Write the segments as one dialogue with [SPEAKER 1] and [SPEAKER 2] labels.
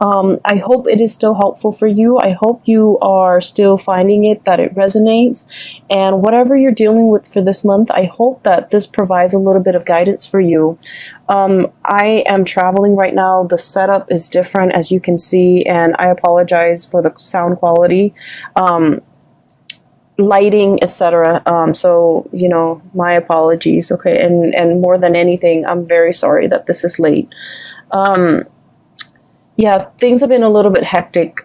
[SPEAKER 1] I hope it is still helpful for you. I hope you are still finding it, that it resonates. And whatever you're dealing with for this month, I hope that this provides a little bit of guidance for you. I am traveling right now. The setup is different, as you can see, and I apologize for the sound quality. Lighting, etc. So, you know, my apologies. Okay. And more than anything, I'm very sorry that this is late. Yeah, things have been a little bit hectic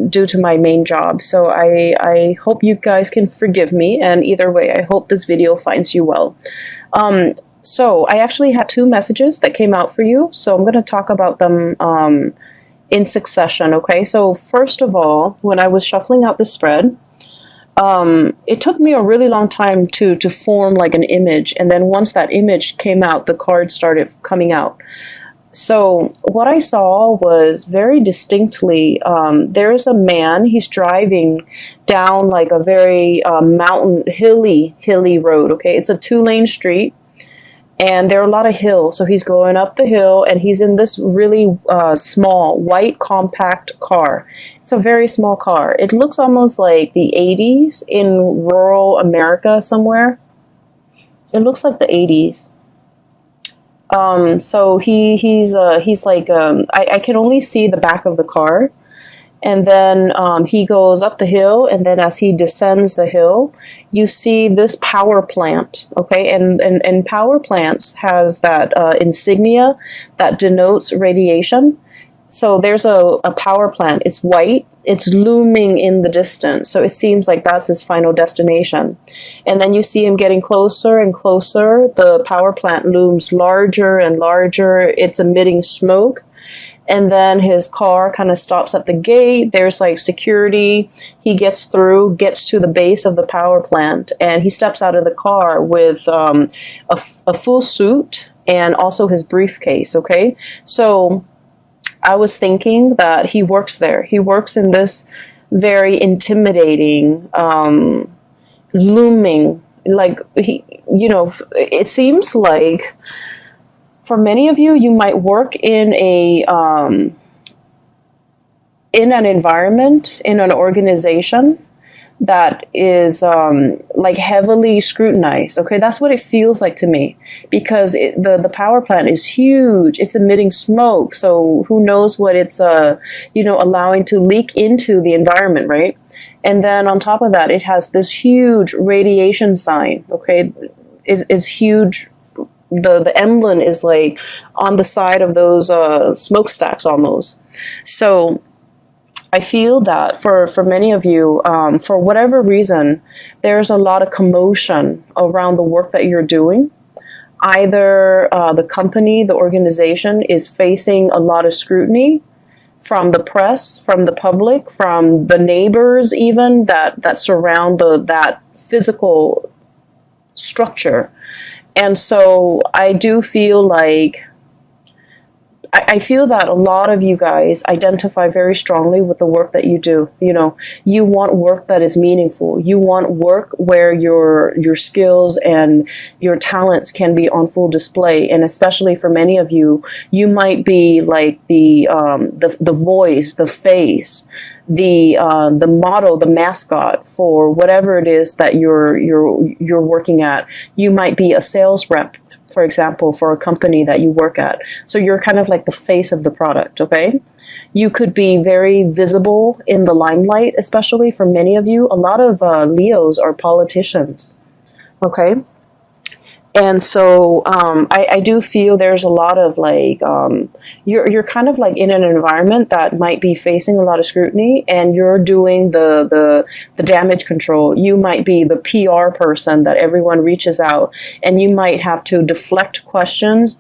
[SPEAKER 1] due to my main job. So I hope you guys can forgive me. And either way, I hope this video finds you well. So I actually had 2 messages that came out for you. So I'm going to talk about them in succession. Okay. So first of all, when I was shuffling out the spread, it took me a really long time to form like an image. And then once that image came out, the cards started coming out. So what I saw was very distinctly, there is a man, he's driving down like a very mountain, hilly road, okay? It's a 2-lane street, and there are a lot of hills. So he's going up the hill, and he's in this really small, white, compact car. It's a very small car. It looks almost like the 80s in rural America somewhere. It looks like the 80s. So he's like, I can only see the back of the car, and then, he goes up the hill, and then as he descends the hill, you see this power plant, okay, and power plants has that, insignia that denotes radiation. So there's a power plant. It's white. It's looming in the distance. So it seems like that's his final destination. And then you see him getting closer and closer. The power plant looms larger and larger. It's emitting smoke. And then his car kind of stops at the gate. There's like security. He gets through, gets to the base of the power plant, and he steps out of the car with a full suit and also his briefcase, okay? So I was thinking that he works there. He works in this very intimidating, looming, like, you know, it seems like for many of you, you might work in an environment, in an organization that is like heavily scrutinized. Okay, that's what it feels like to me, because the power plant is huge. It's emitting smoke, so who knows what it's you know, allowing to leak into the environment, right? And then on top of that, it has this huge radiation sign. Okay, is huge. The emblem is like on the side of those smokestacks almost. So I feel that for many of you, for whatever reason, there's a lot of commotion around the work that you're doing. Either the company, the organization is facing a lot of scrutiny from the press, from the public, from the neighbors even that surround that physical structure. And so I do feel like, I feel that a lot of you guys identify very strongly with the work that you do. You know, you want work that is meaningful. You want work where your skills and your talents can be on full display. And especially for many of you, you might be like the voice, the face, the model, the mascot for whatever it is that you're working at. You might be a sales rep, for example, for a company that you work at. So you're kind of like the face of the product, okay? You could be very visible in the limelight, especially for many of you. A lot of Leos are politicians, okay? And so I do feel there's a lot of like, you're kind of like in an environment that might be facing a lot of scrutiny, and you're doing the damage control. You might be the PR person that everyone reaches out, and you might have to deflect questions,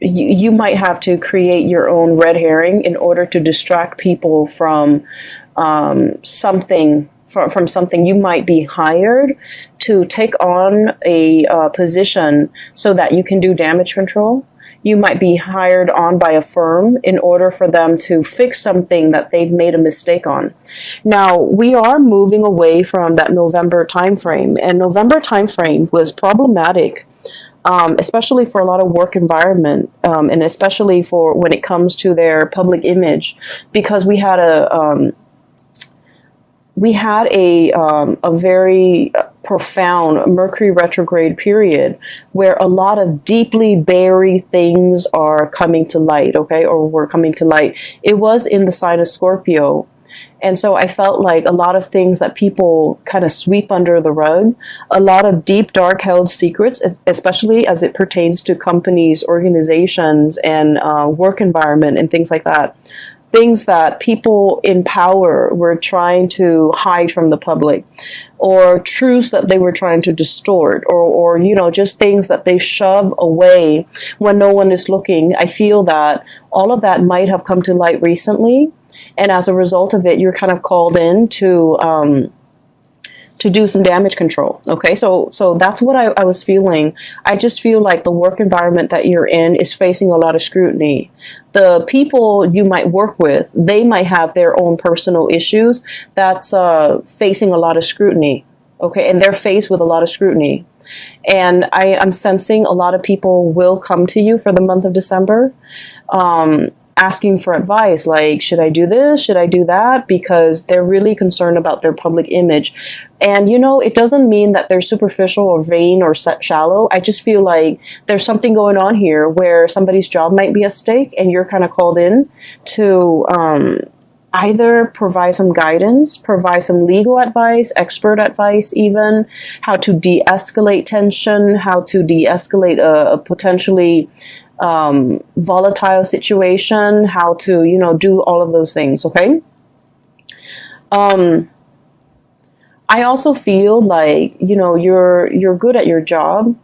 [SPEAKER 1] you might have to create your own red herring in order to distract people from something. From something. You might be hired to take on a position so that you can do damage control. You might be hired on by a firm in order for them to fix something that they've made a mistake on. Now, we are moving away from that November timeframe, and November timeframe was problematic especially for a lot of work environment, and especially for when it comes to their public image, because we had a very profound Mercury retrograde period where a lot of deeply buried things are coming to light, okay, or were coming to light. It was in the sign of Scorpio. And so I felt like a lot of things that people kind of sweep under the rug, a lot of deep, dark held secrets, especially as it pertains to companies, organizations, and work environment and things like that. Things that people in power were trying to hide from the public, or truths that they were trying to distort, or just things that they shove away when no one is looking. I feel that all of that might have come to light recently, and as a result of it, you're kind of called in to do some damage control. Okay, so that's what I was feeling. I just feel like the work environment that you're in is facing a lot of scrutiny. The people you might work with, they might have their own personal issues that's facing a lot of scrutiny. Okay, and they're faced with a lot of scrutiny. And I'm sensing a lot of people will come to you for the month of December, asking for advice, like, should I do this? Should I do that? Because they're really concerned about their public image. And, it doesn't mean that they're superficial or vain or shallow. I just feel like there's something going on here where somebody's job might be at stake, and you're kind of called in to either provide some guidance, provide some legal advice, expert advice even, how to de-escalate tension, how to de-escalate a potentially volatile situation, how to, do all of those things, okay? I also feel like, you're good at your job.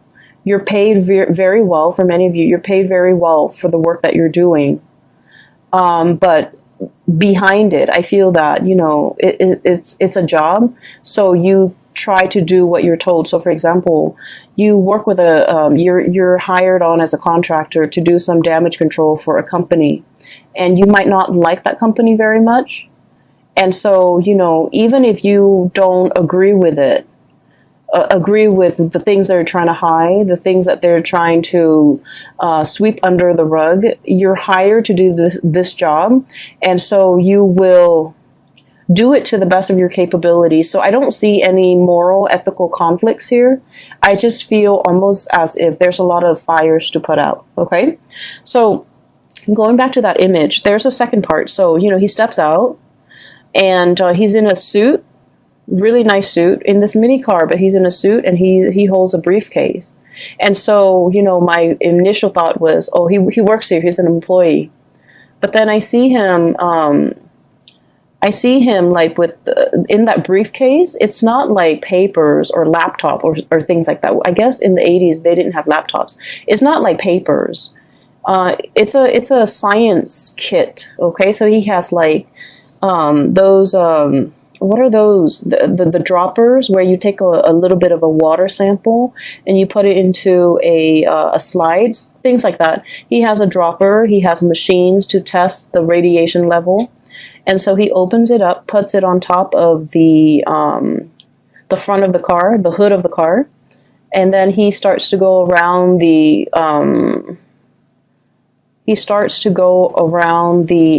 [SPEAKER 1] You're paid very well. For many of you, you're paid very well for the work that you're doing. But behind it, I feel that, it's a job. So you try to do what you're told. So for example, you work with you're hired on as a contractor to do some damage control for a company, and you might not like that company very much. And so, even if you don't agree with it, agree with the things they're trying to hide, the things that they're trying to sweep under the rug, you're hired to do this job. And so you will do it to the best of your capabilities. So I don't see any moral, ethical conflicts here. I just feel almost as if there's a lot of fires to put out. Okay. So going back to that image, there's a second part. So, he steps out and he's in a suit, really nice suit, in this mini car, but he's in a suit and he holds a briefcase. And so, my initial thought was, oh, he works here. He's an employee. But then I see him like in that briefcase. It's not like papers or laptop or things like that. I guess in the 80s they didn't have laptops. It's not like papers. It's a science kit. Okay, so he has like those. What are those? The droppers where you take a little bit of a water sample and you put it into a slide, things like that. He has a dropper. He has machines to test the radiation level. And so he opens it up, puts it on top of the front of the car, the hood of the car, and then he starts to go around the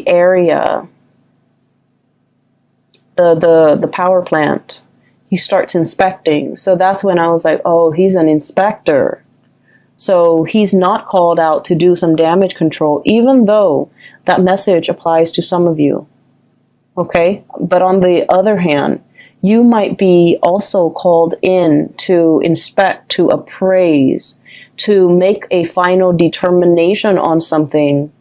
[SPEAKER 1] area, the power plant. He starts inspecting. So that's when I was like, oh, he's an inspector. So he's not called out to do some damage control, even though that message applies to some of you. Okay, but on the other hand, you might be also called in to inspect, to appraise, to make a final determination on something,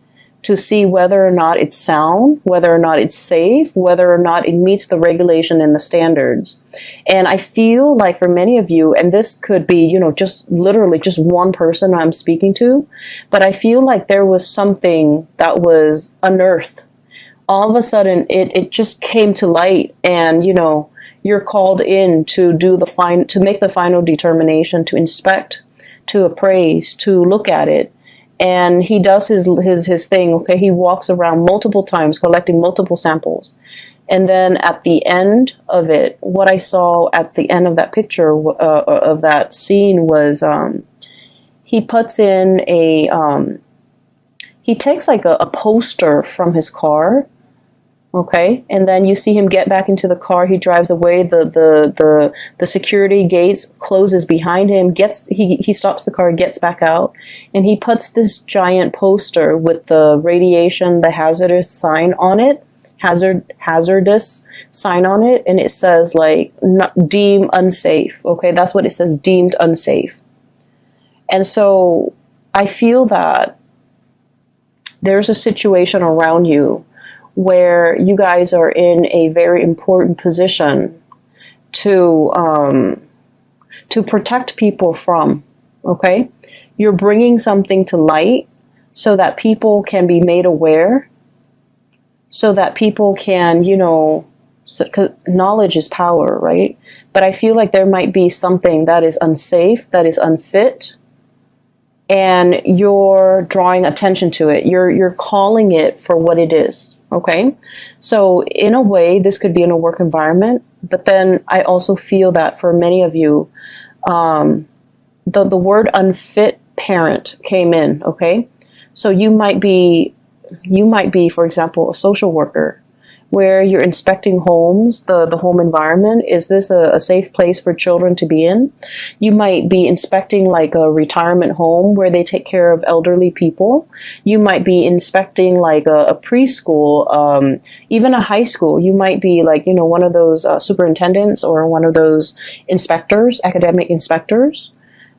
[SPEAKER 1] to see whether or not it's sound, whether or not it's safe, whether or not it meets the regulation and the standards. And I feel like for many of you, and this could be, just literally just one person I'm speaking to, but I feel like there was something that was unearthed. All of a sudden, it just came to light, and you're called in to do to make the final determination, to inspect, to appraise, to look at it. And he does his thing. Okay, he walks around multiple times, collecting multiple samples, and then at the end of it, what I saw at the end of that picture of that scene was he puts in he takes like a poster from his car. Okay, and then you see him get back into the car. He drives away. The security gates closes behind him. He stops the car, gets back out, and he puts this giant poster with the radiation, the hazardous sign on it, hazardous sign on it, and it says like deemed unsafe. Okay, that's what it says, deemed unsafe. And so I feel that there's a situation around you where you guys are in a very important position to protect people from, okay? You're bringing something to light so that people can be made aware, so that people can, knowledge is power, right? But I feel like there might be something that is unsafe, that is unfit, and you're drawing attention to it. You're calling it for what it is. Okay, so in a way, this could be in a work environment, but then I also feel that for many of you, the word unfit parent came in. Okay, so you might be, for example, a social worker, where you're inspecting homes, the home environment. Is this a safe place for children to be in? You might be inspecting like a retirement home where they take care of elderly people. You might be inspecting like a preschool, even a high school. You might be like, one of those superintendents or one of those inspectors, academic inspectors,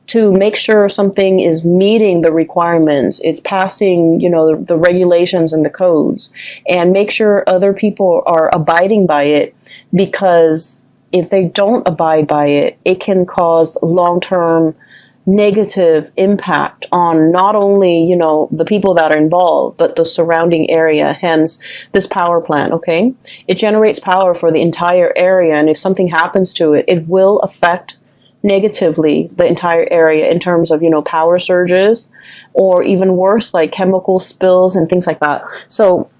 [SPEAKER 1] to make sure something is meeting the requirements, it's passing, the regulations and the codes, and make sure other people are abiding by it, because if they don't abide by it, it can cause long-term negative impact on not only, the people that are involved, but the surrounding area, hence this power plant, okay? It generates power for the entire area, and if something happens to it, it will affect negatively the entire area in terms of, power surges, or even worse, like chemical spills and things like that. So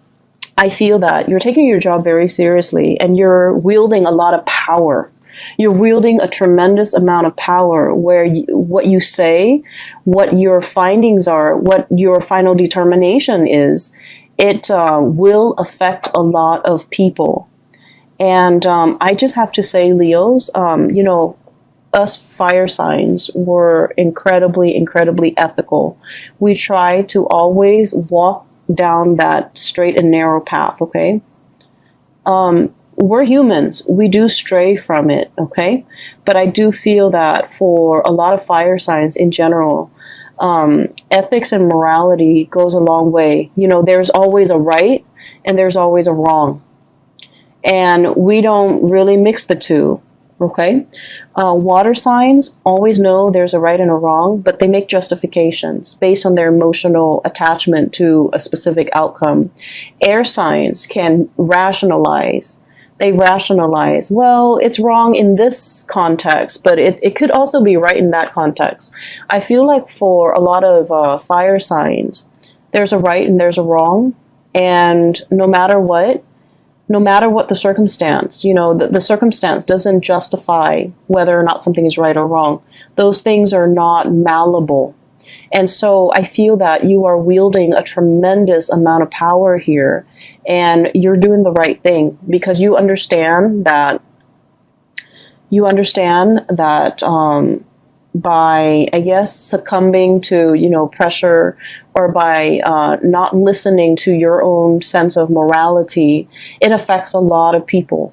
[SPEAKER 1] I feel that you're taking your job very seriously, and you're wielding a lot of power. You're wielding a tremendous amount of power where what you say, what your findings are, what your final determination is, it will affect a lot of people. And I just have to say, Leos, us fire signs were incredibly, incredibly ethical. We try to always walk down that straight and narrow path, okay? We're humans. We do stray from it, okay? But I do feel that for a lot of fire signs in general, ethics and morality goes a long way. There's always a right and there's always a wrong. And we don't really mix the two. Okay, water signs always know there's a right and a wrong, but they make justifications based on their emotional attachment to a specific outcome. Air signs can rationalize. They rationalize, well, it's wrong in this context, but it could also be right in that context. I feel like for a lot of fire signs, there's a right and there's a wrong, and no matter what the circumstance, the circumstance doesn't justify whether or not something is right or wrong. Those things are not malleable. And so I feel that you are wielding a tremendous amount of power here, and you're doing the right thing because you understand that by, I guess, succumbing to, pressure, or by not listening to your own sense of morality, it affects a lot of people.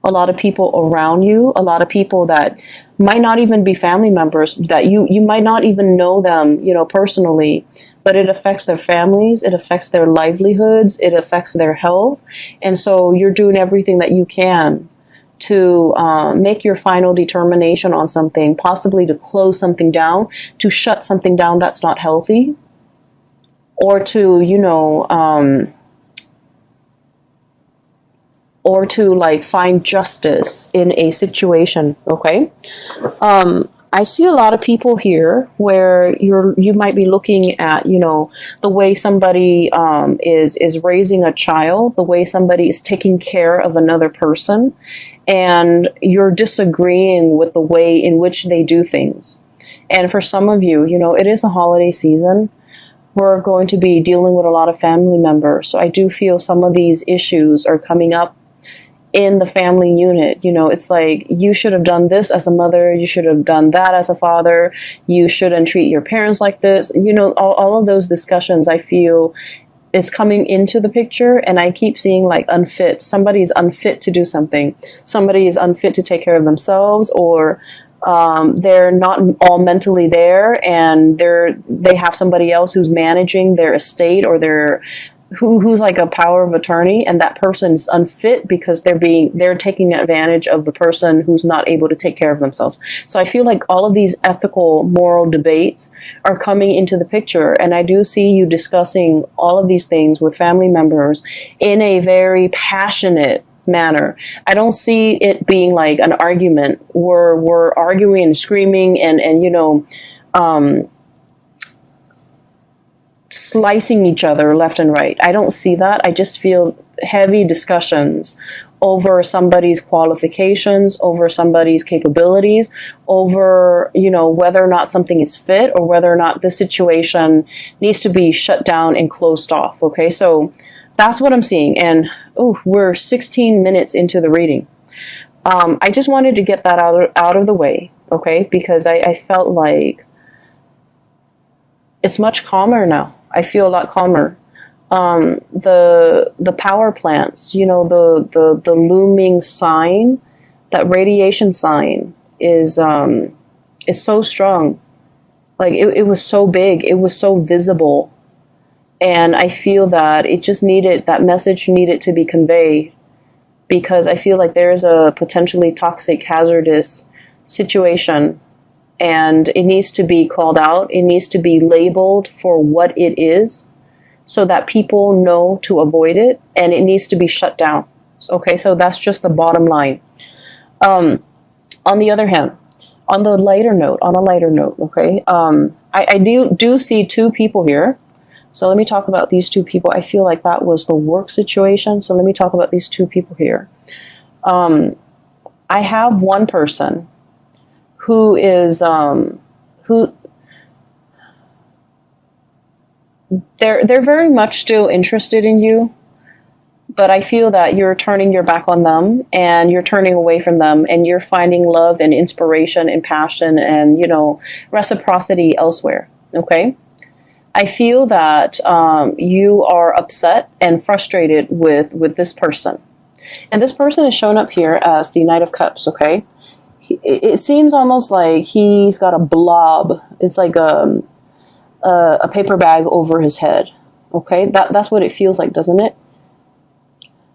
[SPEAKER 1] A lot of people around you, a lot of people that might not even be family members, that you might not even know them, personally, but it affects their families, it affects their livelihoods, it affects their health. And so you're doing everything that you can to make your final determination on something, possibly to close something down, to shut something down that's not healthy, or to, or to like find justice in a situation, okay? I see a lot of people here where you might be looking at, the way somebody is raising a child, the way somebody is taking care of another person, and you're disagreeing with the way in which they do things. And for some of you, you know, it is the holiday season. We're going to be dealing with a lot of family members. So I do feel some of these issues are coming up in the family unit. You know, it's like, you should have done this as a mother, you should have done that as a father, you shouldn't treat your parents like this. You know, all of those discussions, I feel, is coming into the picture, and I keep seeing like unfit. Somebody is unfit to do something. Somebody is unfit to take care of themselves, or they're not all mentally there, and they have somebody else who's managing their estate, or who's like a power of attorney, and that person is unfit because they're taking advantage of the person who's not able to take care of themselves. So I feel like all of these ethical, moral debates are coming into the picture, and I do see you discussing all of these things with family members in a very passionate manner. I don't see it being like an argument where we're arguing and screaming and you know, slicing each other left and right. I don't see that. I just feel heavy discussions over somebody's qualifications, over somebody's capabilities, over, you know, whether or not something is fit, or whether or not the situation needs to be shut down and closed off. Okay, so that's what I'm seeing. And we're 16 minutes into the reading. I just wanted to get that out of the way, okay, because I felt like it's much calmer now. I feel a lot calmer. The power plants, you know, the looming sign, that radiation sign is so strong. Like it was so big, it was so visible, and I feel that that message needed to be conveyed, because I feel like there's a potentially toxic, hazardous situation. And it needs to be called out. It needs to be labeled for what it is, so that people know to avoid it, and it needs to be shut down. Okay, so that's just the bottom line. On the other hand, on a lighter note, okay, I do see two people here. So let me talk about these two people. I feel like that was the work situation. So let me talk about these two people here. I have one person who is they're very much still interested in you, but I feel that you're turning your back on them, and you're turning away from them, and you're finding love and inspiration and passion and, you know, reciprocity elsewhere. Okay, I feel that you are upset and frustrated with this person, and this person is shown up here as the Knight of Cups. Okay. It seems almost like he's got a blob. It's like a paper bag over his head. Okay, that's what it feels like, doesn't it?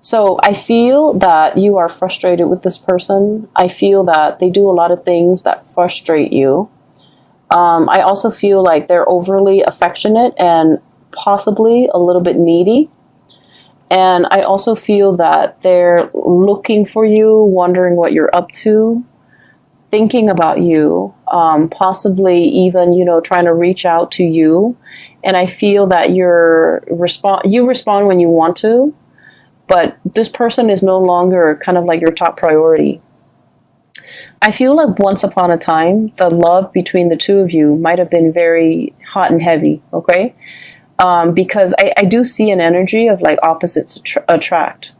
[SPEAKER 1] So I feel that you are frustrated with this person. I feel that they do a lot of things that frustrate you. I also feel like they're overly affectionate and possibly a little bit needy. And I also feel that they're looking for you, wondering what you're up to, thinking about you, possibly even, you know, trying to reach out to you. And I feel that you respond when you want to, but this person is no longer kind of like your top priority. I feel like once upon a time, the love between the two of you might have been very hot and heavy, okay? Because I do see an energy of like opposites attract.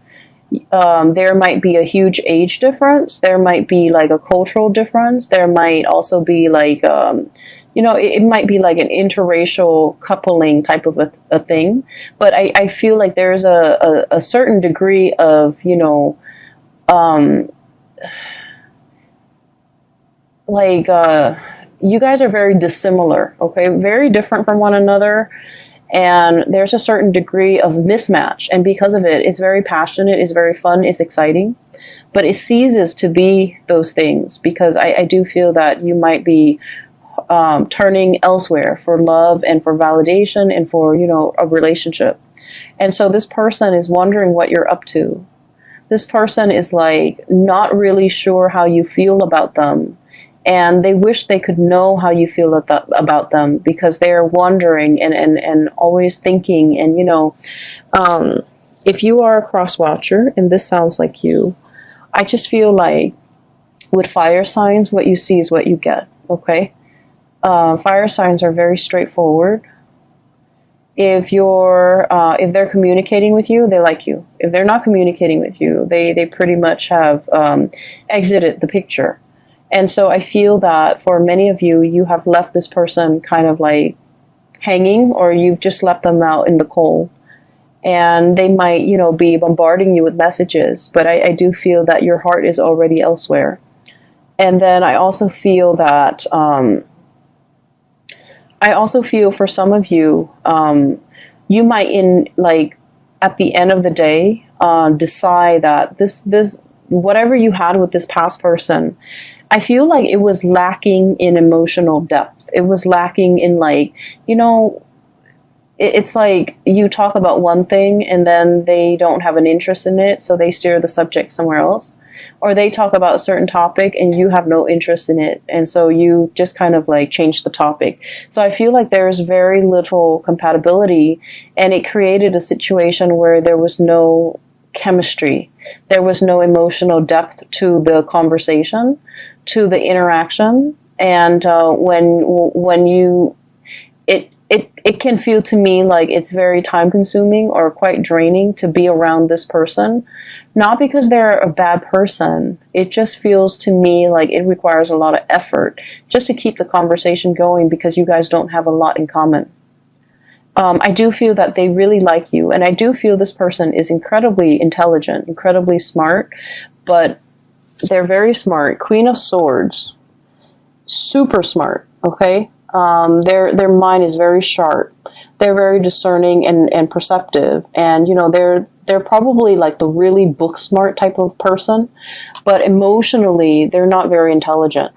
[SPEAKER 1] There might be a huge age difference. There might be like a cultural difference. There might also be like, you know, it might be like an interracial coupling type of a thing. But I feel like there's a certain degree of, you know, you guys are very dissimilar, okay? Very different from one another. And there's a certain degree of mismatch. And because of it, it's very passionate, it's very fun, it's exciting. But it ceases to be those things, because I do feel that you might be turning elsewhere for love and for validation and for, you know, a relationship. And so this person is wondering what you're up to. This person is like not really sure how you feel about them. And they wish they could know how you feel about them, because they're wondering and always thinking. And, you know, if you are a cross watcher, and this sounds like you, I just feel like with fire signs, what you see is what you get, okay? Fire signs are very straightforward. If they're communicating with you, they like you. If they're not communicating with you, they pretty much have exited the picture. And so I feel that for many of you, you have left this person kind of like hanging, or you've just left them out in the cold. And they might, be bombarding you with messages, but I do feel that your heart is already elsewhere. And then I also feel that, for some of you, you might at the end of the day, decide that this whatever you had with this past person, I feel like it was lacking in emotional depth. It was lacking in it's like you talk about one thing and then they don't have an interest in it, so they steer the subject somewhere else. Or they talk about a certain topic and you have no interest in it, and so you just kind of like change the topic. So I feel like there's very little compatibility, and it created a situation where there was no chemistry. There was no emotional depth to the conversation, to the interaction. And it can feel to me like it's very time consuming or quite draining to be around this person. Not because they're a bad person. It just feels to me like it requires a lot of effort just to keep the conversation going, because you guys don't have a lot in common. I do feel that they really like you, and I do feel this person is incredibly intelligent, incredibly smart, but they're very smart. Queen of Swords, super smart, okay? Their mind is very sharp. They're very discerning and perceptive, and they're probably like the really book smart type of person, but emotionally they're not very intelligent.